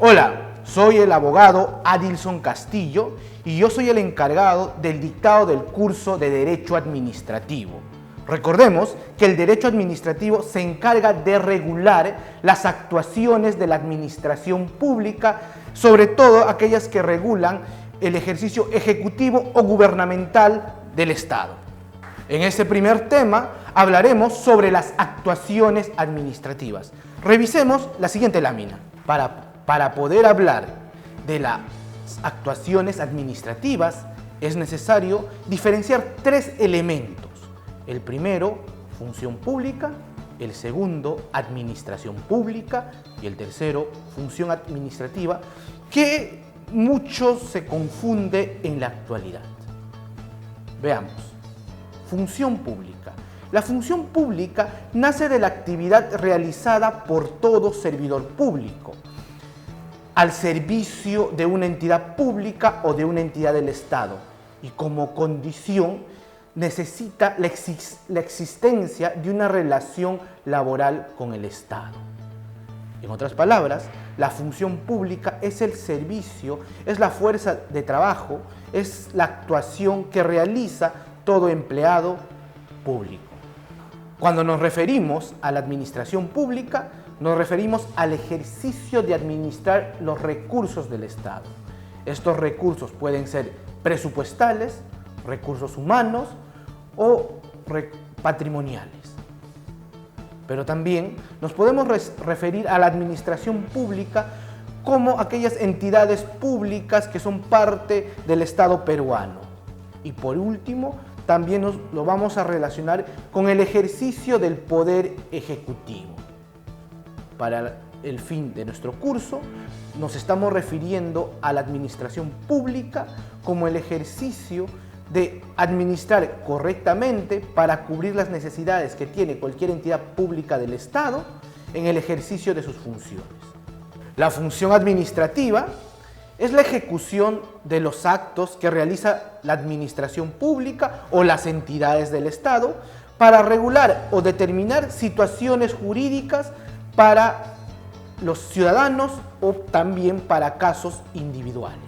Hola, soy el abogado Adilson Castillo y yo soy el encargado del dictado del curso de Derecho Administrativo. Recordemos que el derecho administrativo se encarga de regular las actuaciones de la administración pública, sobre todo aquellas que regulan el ejercicio ejecutivo o gubernamental del Estado. En este primer tema hablaremos sobre las actuaciones administrativas. Revisemos la siguiente lámina. Para poder hablar de las actuaciones administrativas es necesario diferenciar tres elementos. El primero, función pública; el segundo, administración pública; y el tercero, función administrativa, que mucho se confunde en la actualidad. Veamos. Función pública. La función pública nace de la actividad realizada por todo servidor público al servicio de una entidad pública o de una entidad del Estado, y como condición necesita la existencia de una relación laboral con el Estado. En otras palabras, la función pública es el servicio, es la fuerza de trabajo, es la actuación que realiza todo empleado público. Cuando nos referimos a la administración pública, nos referimos al ejercicio de administrar los recursos del Estado. Estos recursos pueden ser presupuestales, recursos humanos o patrimoniales. Pero también nos podemos referir a la administración pública como aquellas entidades públicas que son parte del Estado peruano. Y por último, también lo vamos a relacionar con el ejercicio del poder ejecutivo. Para el fin de nuestro curso, nos estamos refiriendo a la administración pública como el ejercicio de administrar correctamente para cubrir las necesidades que tiene cualquier entidad pública del Estado en el ejercicio de sus funciones. La función administrativa es la ejecución de los actos que realiza la administración pública o las entidades del Estado para regular o determinar situaciones jurídicas para los ciudadanos o también para casos individuales.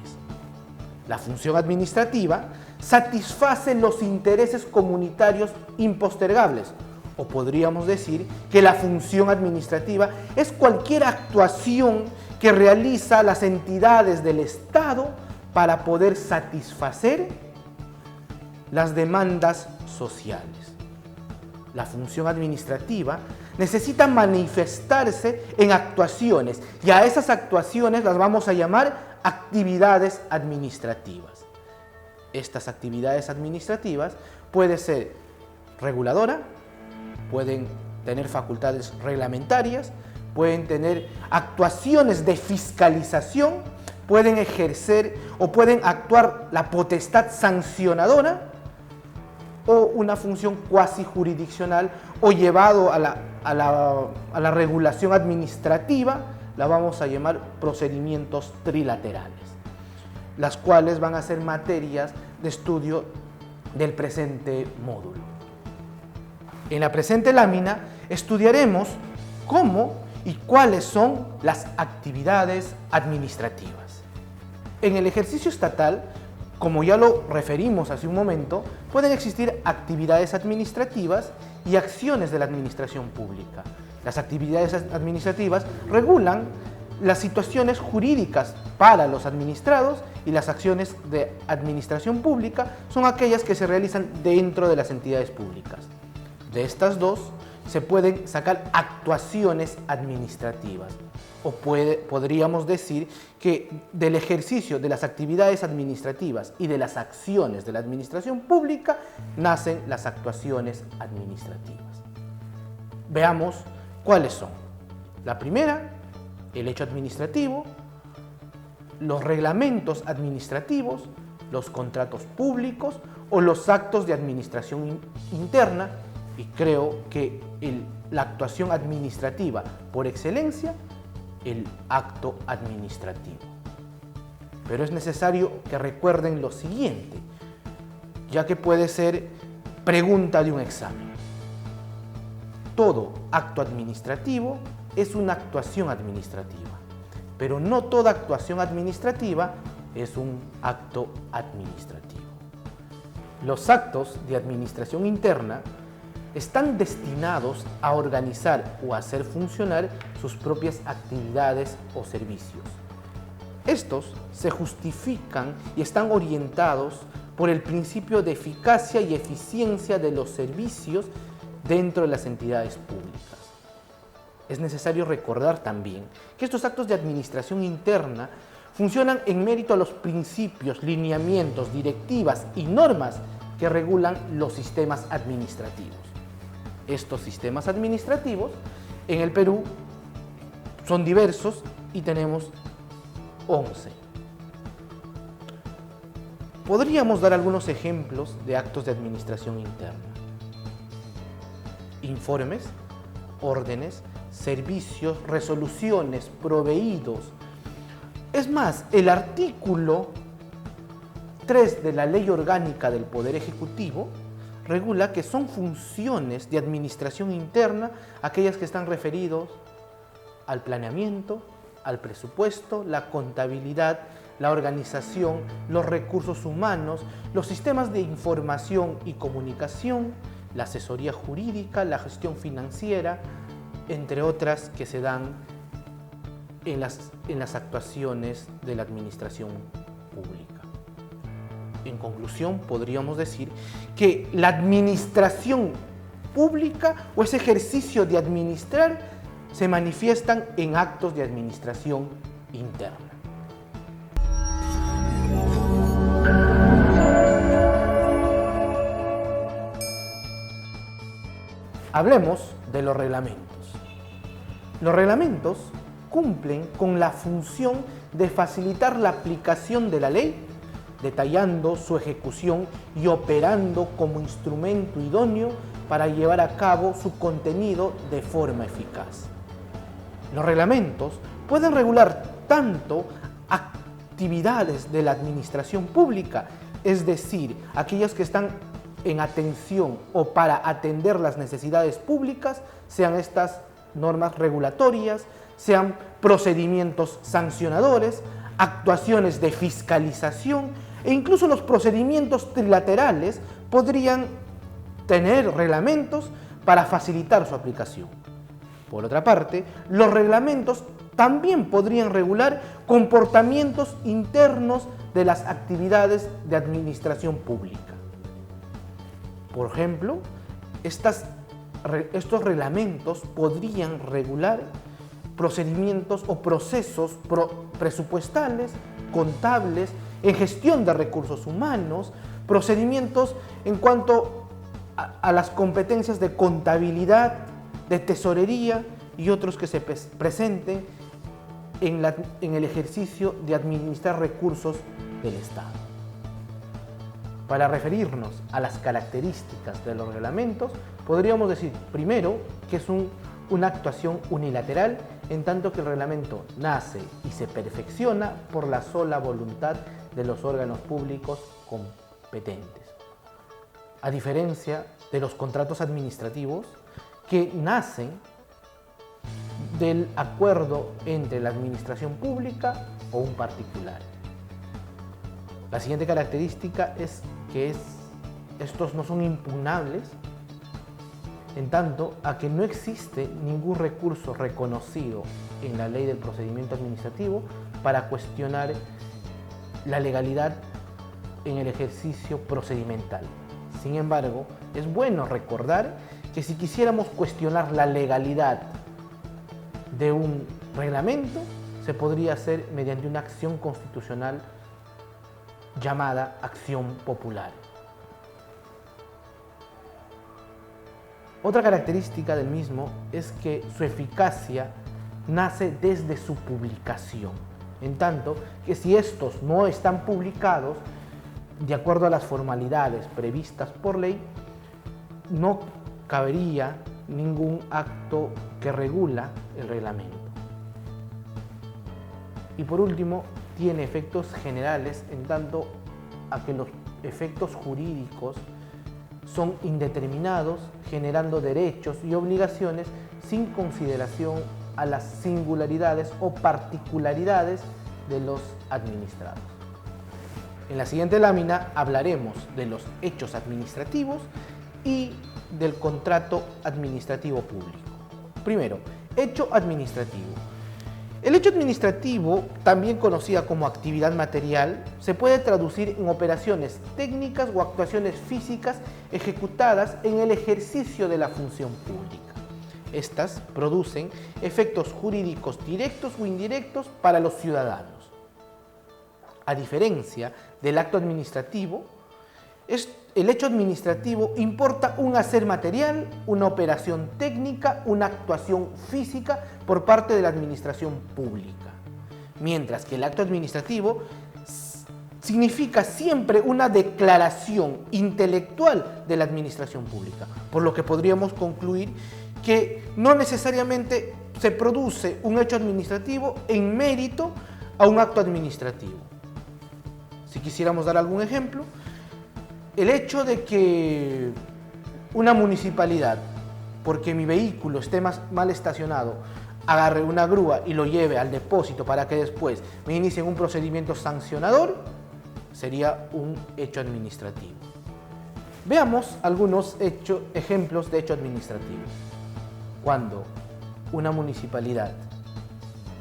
La función administrativa satisface los intereses comunitarios impostergables, o podríamos decir que la función administrativa es cualquier actuación que realiza las entidades del Estado para poder satisfacer las demandas sociales. La función administrativa necesita manifestarse en actuaciones, y a esas actuaciones las vamos a llamar actividades administrativas. Estas actividades administrativas pueden ser reguladora, pueden tener facultades reglamentarias, pueden tener actuaciones de fiscalización, pueden ejercer o pueden actuar la potestad sancionadora o una función cuasi jurisdiccional, o llevado a la regulación administrativa, la vamos a llamar procedimientos trilaterales, las cuales van a ser materias de estudio del presente módulo. En la presente lámina estudiaremos cómo y cuáles son las actividades administrativas. En el ejercicio estatal, como ya lo referimos hace un momento, pueden existir actividades administrativas y acciones de la administración pública. Las actividades administrativas regulan las situaciones jurídicas para los administrados, y las acciones de administración pública son aquellas que se realizan dentro de las entidades públicas. De estas dos se pueden sacar actuaciones administrativas, o podríamos decir que del ejercicio de las actividades administrativas y de las acciones de la administración pública nacen las actuaciones administrativas. Veamos cuáles son. La primera, el hecho administrativo; los reglamentos administrativos; los contratos públicos o los actos de administración interna; y creo que la actuación administrativa por excelencia, el acto administrativo. Pero es necesario que recuerden lo siguiente, ya que puede ser pregunta de un examen. Todo acto administrativo es una actuación administrativa, pero no toda actuación administrativa es un acto administrativo. Los actos de administración interna están destinados a organizar o hacer funcionar sus propias actividades o servicios. Estos se justifican y están orientados por el principio de eficacia y eficiencia de los servicios dentro de las entidades públicas. Es necesario recordar también que estos actos de administración interna funcionan en mérito a los principios, lineamientos, directivas y normas que regulan los sistemas administrativos. Estos sistemas administrativos en el Perú son diversos y tenemos 11. Podríamos dar algunos ejemplos de actos de administración interna. Informes, órdenes, servicios, resoluciones, proveídos. Es más, el artículo 3 de la Ley Orgánica del Poder Ejecutivo regula que son funciones de administración interna aquellas que están referidos al planeamiento, al presupuesto, la contabilidad, la organización, los recursos humanos, los sistemas de información y comunicación, la asesoría jurídica, la gestión financiera, entre otras que se dan en las actuaciones de la administración pública. En conclusión, podríamos decir que la administración pública o ese ejercicio de administrar se manifiestan en actos de administración interna. Hablemos de los reglamentos. Los reglamentos cumplen con la función de facilitar la aplicación de la ley, detallando su ejecución y operando como instrumento idóneo para llevar a cabo su contenido de forma eficaz. Los reglamentos pueden regular tanto actividades de la administración pública, es decir, aquellas que están en atención o para atender las necesidades públicas, sean estas normas regulatorias, sean procedimientos sancionadores, actuaciones de fiscalización e incluso los procedimientos trilaterales podrían tener reglamentos para facilitar su aplicación. Por otra parte, los reglamentos también podrían regular comportamientos internos de las actividades de administración pública. Por ejemplo, estos reglamentos podrían regular procedimientos o procesos presupuestales, contables, en gestión de recursos humanos, procedimientos en cuanto a las competencias de contabilidad, de tesorería y otros que se presenten en el ejercicio de administrar recursos del Estado. Para referirnos a las características de los reglamentos, podríamos decir primero que es una actuación unilateral, en tanto que el reglamento nace y se perfecciona por la sola voluntad de los órganos públicos competentes. A diferencia de los contratos administrativos que nacen del acuerdo entre la administración pública o un particular. La siguiente característica es que estos no son impugnables, en tanto a que no existe ningún recurso reconocido en la ley del procedimiento administrativo para cuestionar la legalidad en el ejercicio procedimental. Sin embargo, es bueno recordar que si quisiéramos cuestionar la legalidad de un reglamento, se podría hacer mediante una acción constitucional llamada acción popular. Otra característica del mismo es que su eficacia nace desde su publicación, en tanto que si estos no están publicados, de acuerdo a las formalidades previstas por ley, no cabería ningún acto que regula el reglamento. Y por último, tiene efectos generales en tanto a que los efectos jurídicos son indeterminados, generando derechos y obligaciones sin consideración a las singularidades o particularidades de los administrados. En la siguiente lámina hablaremos de los hechos administrativos y del contrato administrativo público. Primero, hecho administrativo. El hecho administrativo, también conocida como actividad material, se puede traducir en operaciones técnicas o actuaciones físicas ejecutadas en el ejercicio de la función pública. Estas producen efectos jurídicos directos o indirectos para los ciudadanos. A diferencia del acto administrativo, el hecho administrativo importa un hacer material, una operación técnica, una actuación física por parte de la administración pública. Mientras que el acto administrativo significa siempre una declaración intelectual de la administración pública, por lo que podríamos concluir que no necesariamente se produce un hecho administrativo en mérito a un acto administrativo. Si quisiéramos dar algún ejemplo, el hecho de que una municipalidad, porque mi vehículo esté mal estacionado, agarre una grúa y lo lleve al depósito para que después me inicien un procedimiento sancionador, sería un hecho administrativo. Veamos algunos ejemplos de hecho administrativo. Cuando una municipalidad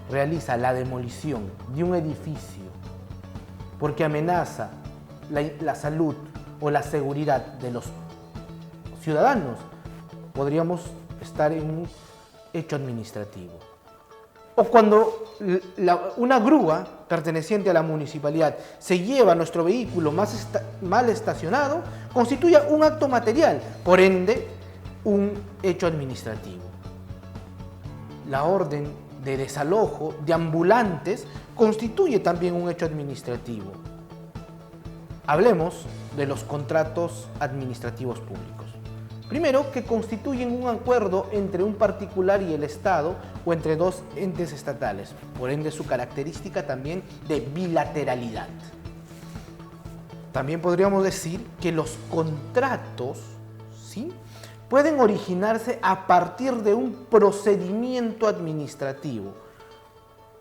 realiza la demolición de un edificio porque amenaza la salud o la seguridad de los ciudadanos, podríamos estar en un hecho administrativo. O cuando una grúa perteneciente a la municipalidad se lleva nuestro vehículo mal estacionado, constituye un acto material, por ende, un hecho administrativo. La orden de desalojo de ambulantes constituye también un hecho administrativo. Hablemos de los contratos administrativos públicos. Primero, que constituyen un acuerdo entre un particular y el Estado o entre dos entes estatales, por ende su característica también de bilateralidad. También podríamos decir que los contratos, ¿sí?, pueden originarse a partir de un procedimiento administrativo.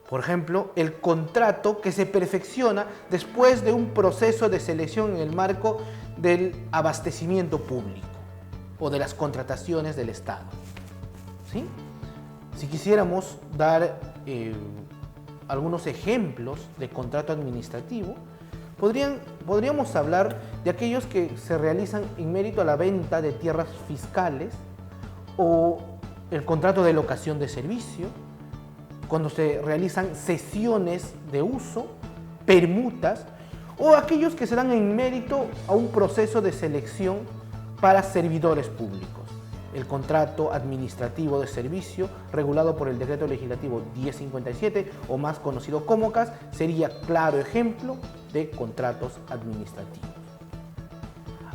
Por ejemplo, el contrato que se perfecciona después de un proceso de selección en el marco del abastecimiento público o de las contrataciones del Estado. ¿Sí? Si quisiéramos dar algunos ejemplos de contrato administrativo, podríamos hablar de aquellos que se realizan en mérito a la venta de tierras fiscales o el contrato de locación de servicio, cuando se realizan cesiones de uso, permutas, o aquellos que se dan en mérito a un proceso de selección para servidores públicos. El contrato administrativo de servicio, regulado por el Decreto Legislativo 1057, o más conocido como CAS, sería claro ejemplo de contratos administrativos.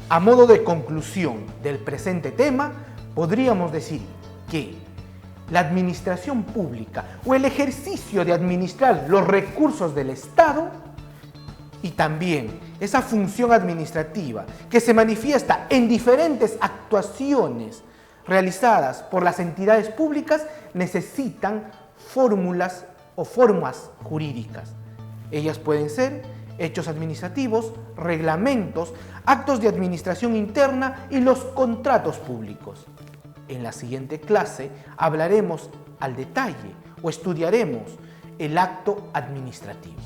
A modo de conclusión del presente tema, podríamos decir que la administración pública o el ejercicio de administrar los recursos del Estado y también esa función administrativa que se manifiesta en diferentes actuaciones realizadas por las entidades públicas necesitan fórmulas o formas jurídicas. Ellas pueden ser hechos administrativos, reglamentos, actos de administración interna y los contratos públicos. En la siguiente clase hablaremos al detalle o estudiaremos el acto administrativo.